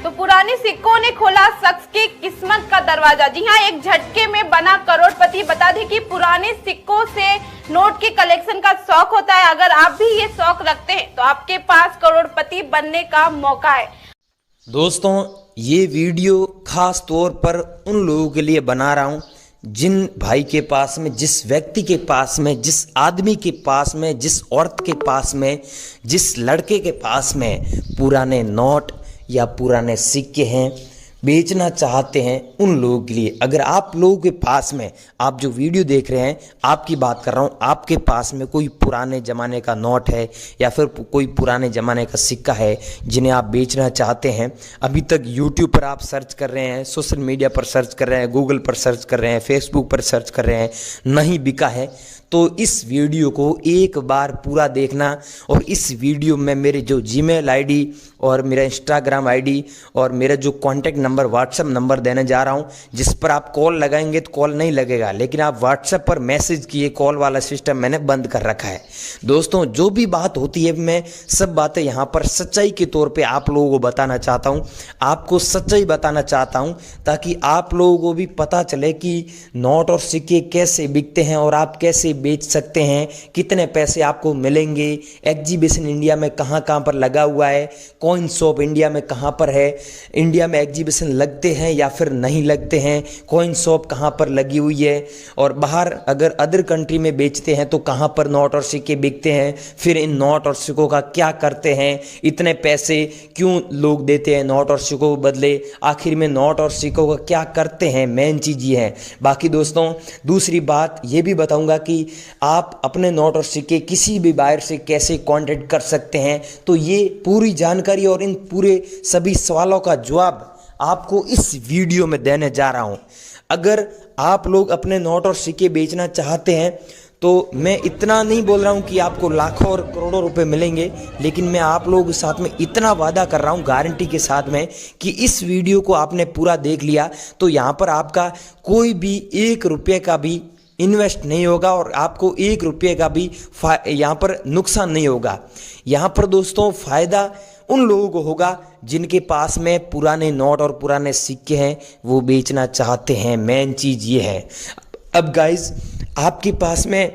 तो पुराने सिक्कों ने खोला शख्स की किस्मत का दरवाजा। जी हाँ, एक झटके में बना करोड़पति। बता दें कि पुराने सिक्कों से नोट के कलेक्शन का शौक होता है। अगर आप भी ये शौक रखते हैं तो आपके पास करोड़पति बनने का मौका है। दोस्तों, ये वीडियो खास तौर पर उन लोगों के लिए बना रहा हूँ जिन भाई के पास में, जिस व्यक्ति के पास में, जिस आदमी के पास में, जिस औरत के पास में, जिस लड़के के पास में पुराने नोट या पुराने सिक्के हैं, बेचना चाहते हैं, उन लोगों के लिए। अगर आप लोगों के पास में, आप जो वीडियो देख रहे हैं आपकी बात कर रहा हूँ, आपके पास में कोई पुराने ज़माने का नोट है या फिर कोई पुराने ज़माने का सिक्का है जिन्हें आप बेचना चाहते हैं, अभी तक यूट्यूब पर आप सर्च कर रहे हैं, सोशल मीडिया पर सर्च कर रहे हैं, गूगल पर सर्च कर रहे हैं, फेसबुक पर सर्च कर रहे हैं, नहीं बिका है, तो इस वीडियो को एक बार पूरा देखना। और इस वीडियो में मेरे जो जीमेल आईडी और मेरा इंस्टाग्राम आईडी और मेरा जो कॉन्टैक्ट नंबर, व्हाट्सएप नंबर देने जा रहा हूं, जिस पर आप कॉल लगाएंगे तो कॉल नहीं लगेगा, लेकिन आप व्हाट्सएप पर मैसेज किए, कॉल वाला सिस्टम मैंने बंद कर रखा है। दोस्तों, जो भी बात होती है मैं सब बातें यहाँ पर सच्चाई के तौर पर आप लोगों को बताना चाहता हूँ, आपको सच्चाई बताना चाहता हूँ, ताकि आप लोगों को भी पता चले कि नोट और सिक्के कैसे बिकते हैं और आप कैसे बेच सकते हैं, कितने पैसे आपको मिलेंगे, एग्जीबिशन इंडिया में कहाँ कहाँ पर लगा हुआ है, कॉइन शॉप इंडिया में कहाँ पर है, इंडिया में एग्जीबिशन लगते हैं या फिर नहीं लगते हैं, कॉइन शॉप कहाँ पर लगी हुई है, और बाहर अगर अदर कंट्री में बेचते हैं तो कहाँ पर नोट और सिक्के बिकते हैं, फिर इन नोट और सिक्कों का क्या करते हैं, इतने पैसे क्यों लोग देते हैं नोट और सिक्कों के बदले, आखिर में नोट और सिक्कों का क्या करते हैं, मेन चीज़ ये है। बाकी दोस्तों, दूसरी बात ये भी बताऊंगा कि आप अपने नोट और सिक्के किसी भी बायर से कैसे कांटेक्ट कर सकते हैं, तो ये पूरी जानकारी और इन पूरे सभी सवालों का जवाब आपको इस वीडियो में देने जा रहा हूं। अगर आप लोग अपने नोट और सिक्के बेचना चाहते हैं तो मैं इतना नहीं बोल रहा हूं कि आपको लाखों और करोड़ों रुपए मिलेंगे, लेकिन मैं आप लोगों के साथ में इतना वादा कर रहा हूं गारंटी के साथ में कि इस वीडियो को आपने पूरा देख लिया तो यहाँ पर आपका कोई भी 1 रुपये का भी इन्वेस्ट नहीं होगा और आपको 1 रुपये का भी यहाँ पर नुकसान नहीं होगा। यहाँ पर दोस्तों फ़ायदा उन लोगों को होगा जिनके पास में पुराने नोट और पुराने सिक्के हैं, वो बेचना चाहते हैं, मेन चीज़ ये है। अब गाइज, आपके पास में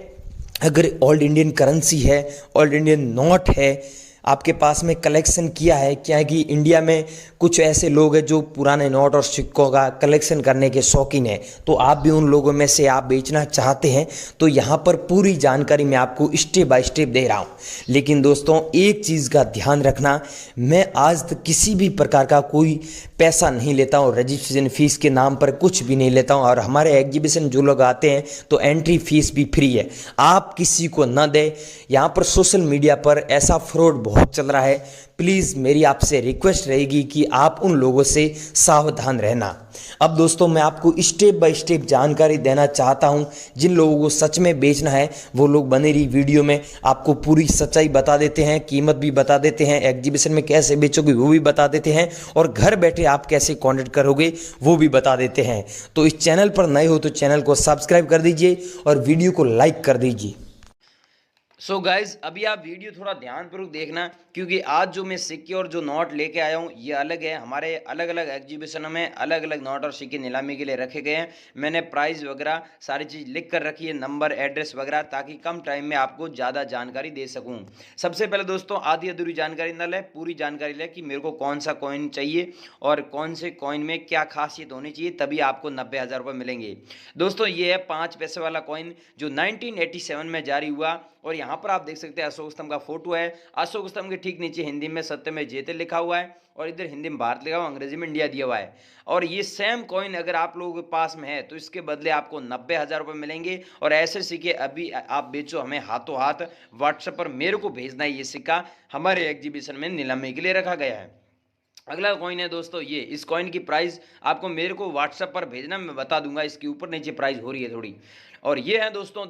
अगर ओल्ड इंडियन करेंसी है, ओल्ड इंडियन नोट है, आपके पास में कलेक्शन किया है, क्या कि इंडिया में कुछ ऐसे लोग हैं जो पुराने नोट और सिक्कों का कलेक्शन करने के शौकीन हैं, तो आप भी उन लोगों में से आप बेचना चाहते हैं, तो यहाँ पर पूरी जानकारी मैं आपको स्टेप बाय स्टेप दे रहा हूँ। लेकिन दोस्तों, एक चीज़ का ध्यान रखना, मैं आज तक किसी भी प्रकार का कोई पैसा नहीं लेता हूँ, रजिस्ट्रेशन फीस के नाम पर कुछ भी नहीं लेता हूँ, और हमारे एग्जीबिशन जो लोग आते हैं तो एंट्री फीस भी फ्री है, आप किसी को न दें। यहाँ पर सोशल मीडिया पर ऐसा फ्रॉड बहुत चल रहा है, प्लीज़ मेरी आपसे रिक्वेस्ट रहेगी कि आप उन लोगों से सावधान रहना। अब दोस्तों, मैं आपको स्टेप बाय स्टेप जानकारी देना चाहता हूं। जिन लोगों को सच में बेचना है वो लोग बने रही वीडियो में आपको पूरी सच्चाई बता देते हैं, कीमत भी बता देते हैं, एग्जीबिशन में कैसे बेचोगे वो भी बता देते हैं, और घर बैठे आप कैसे कॉन्टेक्ट करोगे वो भी बता देते हैं। तो इस चैनल पर नए हो तो चैनल को सब्सक्राइब कर दीजिए और वीडियो को लाइक कर दीजिए। सो गाइज, अभी आप वीडियो थोड़ा ध्यानपूर्वक देखना, क्योंकि आज जो मैं सिक्के और जो नोट लेके आया हूँ ये अलग है। हमारे अलग अलग एग्जीबिशनों में अलग अलग नोट और सिक्के नीलामी के लिए रखे गए हैं। मैंने प्राइस वगैरह सारी चीज़ लिख कर रखी है, नंबर, एड्रेस वगैरह, ताकि कम टाइम में आपको ज़्यादा जानकारी दे सकूँ। सबसे पहले दोस्तों, आधी अधूरी जानकारी न ले, पूरी जानकारी ले कि मेरे को कौन सा कॉइन चाहिए और कौन से कॉइन में क्या खासियत होनी चाहिए, तभी आपको 90,000 रुपये मिलेंगे। दोस्तों, ये है 5 पैसे वाला कॉइन जो 1987 में जारी हुआ, और यहाँ पर आप देख सकते हैं अशोक स्तंभ का फोटो है। अशोक स्तंभ के ठीक नीचे हिंदी में सत्यमेव जयते लिखा हुआ है, और इधर हिंदी में भारत लिखा हुआ, अंग्रेजी में इंडिया दिया हुआ है। और ये सेम कॉइन अगर आप लोगों के पास में है तो इसके बदले आपको 90,000 रुपये मिलेंगे। और ऐसे सिक्के अभी आप बेचो, हमें हाथों हाथ व्हाट्सएप पर मेरे को भेजना है। ये सिक्का हमारे एग्जीबिशन में नीलामी के लिए रखा गया है। अगला कॉइन है दोस्तों ये, इस कॉइन की प्राइस आपको मेरे को व्हाट्सएप पर भेजना, मैं बता दूंगा, इसके ऊपर नीचे प्राइस हो रही है थोड़ी। और ये है दोस्तों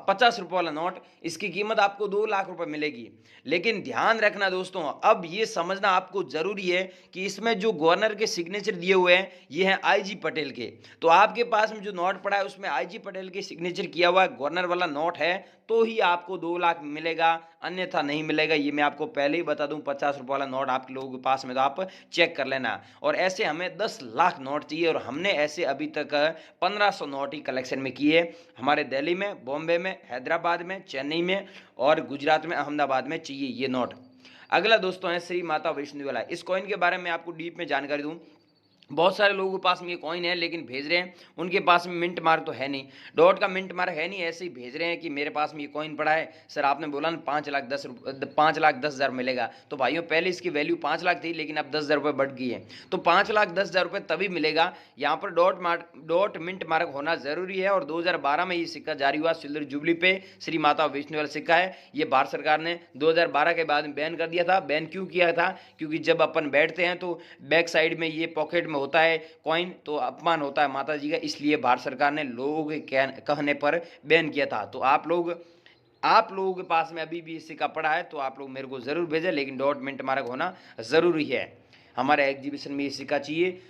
50 रुपये वाला नोट, इसकी कीमत आपको 2 लाख रुपए मिलेगी। लेकिन ध्यान रखना दोस्तों, अब ये समझना आपको जरूरी है कि इसमें जो गवर्नर के सिग्नेचर दिए हुए हैं ये हैं आईजी पटेल के। तो आपके पास में जो नोट पड़ा है उसमें आईजी पटेल के सिग्नेचर किया हुआ गवर्नर वाला नोट है तो ही आपको 2 लाख मिलेगा, अन्यथा नहीं मिलेगा। ये मैं आपको पहले ही बता दूं, 50 रुपये वाला नोट आप लोगों के पास में तो आप चेक कर लेना। और ऐसे हमें 10 लाख नोट चाहिए और हमने ऐसे अभी तक 1500 नोट ही कलेक्शन में किए हमारे दिल्ली में, बॉम्बे में, हैदराबाद में, चेन्नई में और गुजरात में, अहमदाबाद में चाहिए ये नोट। अगला दोस्तों है श्री माता वैष्णो वाला। इस कॉइन के बारे में आपको डीप में जानकारी दूं। बहुत सारे लोगों के पास में ये कॉइन है लेकिन भेज रहे हैं उनके पास में मिंट मार्क तो है नहीं, डॉट का मिंट मार्क है नहीं, ऐसे ही भेज रहे हैं कि मेरे पास में ये कॉइन पड़ा है सर, आपने बोला ना 5,10,000 मिलेगा। तो भाइयों पहले इसकी वैल्यू 5 लाख थी लेकिन अब 10,000 रुपये बढ़ गई है, तो 5,10,000 रुपये तभी मिलेगा। यहाँ पर डॉट मिंट मार्क होना जरूरी है। और 2012 में ये सिक्का जारी हुआ, सिल्वर जुबली पे श्री माता वैष्णो वाला सिक्का है। ये भारत सरकार ने 2012 के बाद में बैन कर दिया था। बैन क्यों किया था? क्योंकि जब अपन बैठते हैं तो बैक साइड में ये पॉकेट में होता है कॉइन, तो अपमान होता है माता जी का, इसलिए भारत सरकार ने लोगों के कहने पर बैन किया था। तो आप लोगों के पास में अभी भी सिक्का पड़ा है तो आप लोग मेरे को जरूर भेजें, लेकिन डॉट मिंट मार्क होना जरूरी है। हमारे एग्जीबिशन में ये सिक्का चाहिए।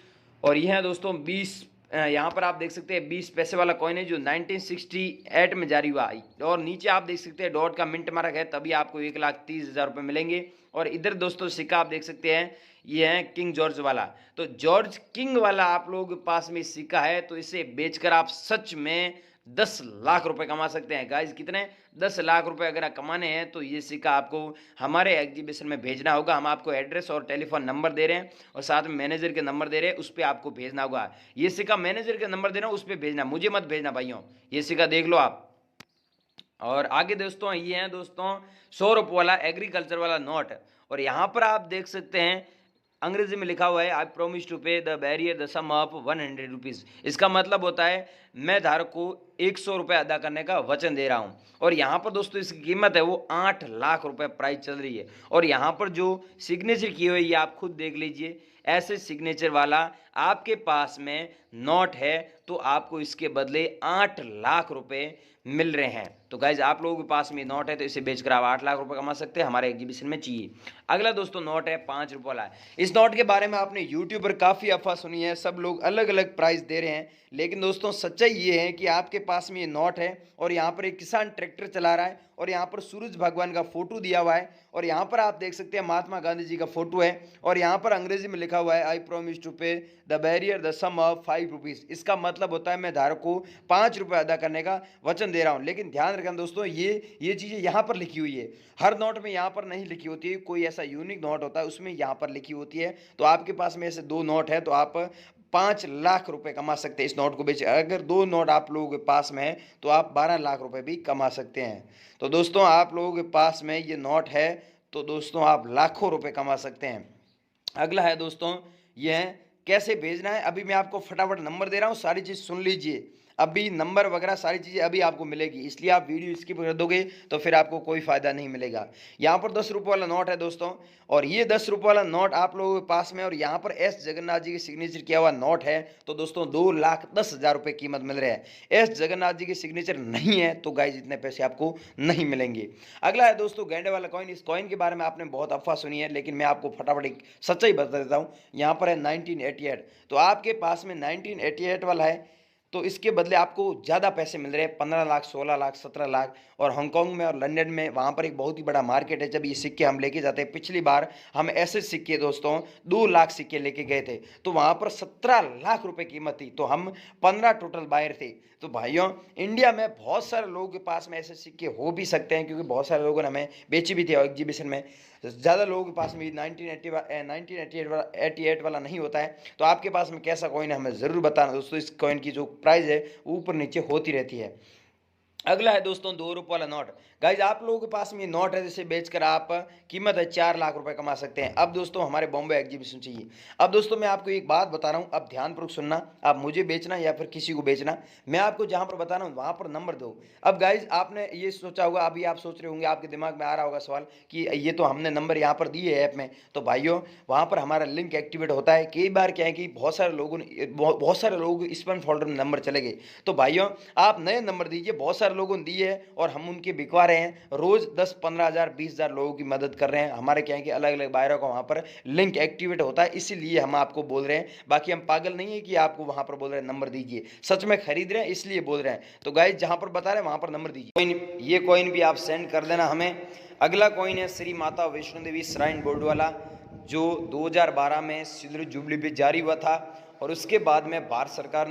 और यह है दोस्तों 20, यहाँ पर आप देख सकते हैं 20 पैसे वाला कॉइन है जो 1968 में जारी हुआ। और नीचे आप देख सकते हैं डॉट का मिंट मार्क है, तभी आपको 1,30,000 रुपये मिलेंगे। और इधर दोस्तों सिक्का आप देख सकते हैं ये है किंग जॉर्ज वाला। तो जॉर्ज किंग वाला आप लोगों के पास में सिक्का है तो इसे बेचकर आप सच में 10 लाख रुपए कमा सकते हैं। गाइस कितने? 10 लाख रुपए अगर आप कमाने हैं तो ये सिक्का आपको हमारे एग्जीबिशन में भेजना होगा। हम आपको एड्रेस और टेलीफोन नंबर दे रहे हैं और साथ में मैनेजर के नंबर दे रहे हैं, उस पर आपको भेजना होगा। ये सिक्का मैनेजर के नंबर दे रहा हूँ, उस पर भेजना, मुझे मत भेजना भाइयों। ये सिक्का देख लो आप। और आगे दोस्तों ये है दोस्तों 100 रुपये वाला एग्रीकल्चर वाला नोट। और यहाँ पर आप देख सकते हैं अंग्रेजी में लिखा हुआ है I promise to pay the bearer the sum of 100 rupees. इसका मतलब होता है मैं धारक को 100 रुपये अदा करने का वचन दे रहा हूँ। और यहाँ पर दोस्तों इसकी कीमत है वो 8 लाख रुपए प्राइस चल रही है। और यहाँ पर जो सिग्नेचर किए हुए ये आप खुद देख लीजिए, ऐसे सिग्नेचर वाला आपके पास में नोट है तो आपको इसके बदले 8 लाख रुपए मिल रहे हैं। तो गाइज आप लोगों के पास में नोट है तो इसे बेचकर आप 8 लाख रुपए कमा सकते हैं, हमारे एग्जीबिशन में चाहिए। अगला दोस्तों नोट है 5 रुपये वाला। इस नोट के बारे में आपने यूट्यूब पर काफ़ी अफवाह सुनी है, सब लोग अलग अलग प्राइस दे रहे हैं, लेकिन दोस्तों सच्चाई ये है कि आपके पास में ये नोट है और यहाँ पर एक किसान ट्रैक्टर चला रहा है और यहाँ पर सूरज भगवान का फोटो दिया हुआ है और यहाँ पर आप देख सकते हैं महात्मा गांधी जी का फोटो है और यहाँ पर अंग्रेजी में लिखा हुआ है I promise to pay the bearer the sum of 5 rupees. इसका मतलब होता है मैं धारक को 5 रुपये अदा करने का वचन दे रहा हूँ। लेकिन ध्यान रखना दोस्तों, ये चीज़ें यहाँ पर लिखी हुई है, हर नोट में यहाँ पर नहीं लिखी होती है। कोई ऐसा यूनिक नोट होता है उसमें यहाँ पर लिखी होती है। तो आपके पास में ऐसे 2 नोट है तो आप 5 लाख रुपए कमा सकते हैं इस नोट को बेच। अगर 2 नोट आप लोगों के पास में है तो आप 12 लाख रुपए भी कमा सकते हैं। तो दोस्तों आप लोगों के पास में ये नोट है तो दोस्तों आप लाखों रुपए कमा सकते हैं। अगला है दोस्तों ये है कैसे भेजना है। अभी मैं आपको फटाफट नंबर दे रहा हूँ, सारी चीज़ सुन लीजिए। अभी नंबर वगैरह सारी चीज़ें अभी आपको मिलेगी, इसलिए आप वीडियो स्किप कर दोगे तो फिर आपको कोई फ़ायदा नहीं मिलेगा। यहाँ पर 10 रुपये वाला नोट है दोस्तों और ये 10 रुपये वाला नोट आप लोगों के पास में और यहाँ पर एस जगन्नाथ जी की सिग्नेचर किया हुआ नोट है तो दोस्तों 2,10,000 रुपये कीमत मिल रहे हैं। एस जगन्नाथ जी की सिग्नेचर नहीं है तो गाइस इतने पैसे आपको नहीं मिलेंगे। अगला है दोस्तों गेंडे वाला कॉइन। इस कॉइन के बारे में आपने बहुत अफवाह सुनी है लेकिन मैं आपको फटाफट एक सच्चाई बता देता हूँ। यहाँ पर है 1988, तो आपके पास में 1988 वाला है तो इसके बदले आपको ज़्यादा पैसे मिल रहे हैं, 15 लाख, 16 लाख, 17 लाख। और हांगकांग में और लंदन में वहाँ पर एक बहुत ही बड़ा मार्केट है जब ये सिक्के हम लेके जाते हैं। पिछली बार हम ऐसे सिक्के दोस्तों 2 लाख सिक्के लेके गए थे तो वहाँ पर 17 लाख रुपए कीमत थी, तो हम 15 टोटल बायर थे। तो भाइयों इंडिया में बहुत सारे लोगों के पास में ऐसे सिक्के हो भी सकते हैं क्योंकि बहुत सारे लोगों ने हमें बेची भी थी एग्जीबिशन में। ज़्यादा लोगों के पास में 1988 वाला नहीं होता है। तो आपके पास में कैसा कॉइन है हमें ज़रूर बताना दोस्तों। इस कॉइन की जो प्राइस है ऊपर नीचे होती रहती है। अगला है दोस्तों 2 रुपये वाला नोट। गाइज आप लोगों के पास में ये नोट है जिसे बेचकर आप कीमत है 4 लाख रुपए कमा सकते हैं। अब दोस्तों हमारे बॉम्बे एग्जीबिशन चाहिए। अब दोस्तों मैं आपको एक बात बता रहा हूँ, अब ध्यानपूर्वक सुनना, आप मुझे बेचना या फिर किसी को बेचना, मैं आपको जहां पर बता रहा हूँ वहां पर नंबर दो। अब गाइज आपने ये सोचा होगा, अभी आप सोच रहे होंगे, आपके दिमाग में आ रहा होगा सवाल कि ये तो हमने नंबर यहाँ पर दिए है ऐप में, तो भाइयों वहां पर हमारा लिंक एक्टिवेट होता है। कई बार क्या है कि बहुत सारे लोग स्पैम फोल्डर में नंबर चले गए, तो भाइयों आप नए नंबर दीजिए। बहुत सारे लोगों ने दिए है और हम उनके बिकवा रहे हैं, रोज 10-15 हज़ार 20 हज़ार लोगों की मदद कर रहे हैं। हमारे क्या है कि अलग अलग बायरों का वहां पर लिंक एक्टिवेट होता है, इसीलिए हम आपको बोल रहे हैं। बाकी हम पागल नहीं है कि आपको वहां पर बोल रहे हैं नंबर दीजिए, सच में खरीद रहे हैं इसलिए बोल रहे हैं। तो गाइस जहां पर बता रहे हैं वहां पर नंबर दीजिए। ये कॉइन भी आप सेंड कर देना हमें। अगला कॉइन है श्री माता वैष्णो देवी श्राइन बोर्ड वाला, जो 2012 में सिल्वर जुबली पे जारी हुआ था और उसके बाद में भारत सरकार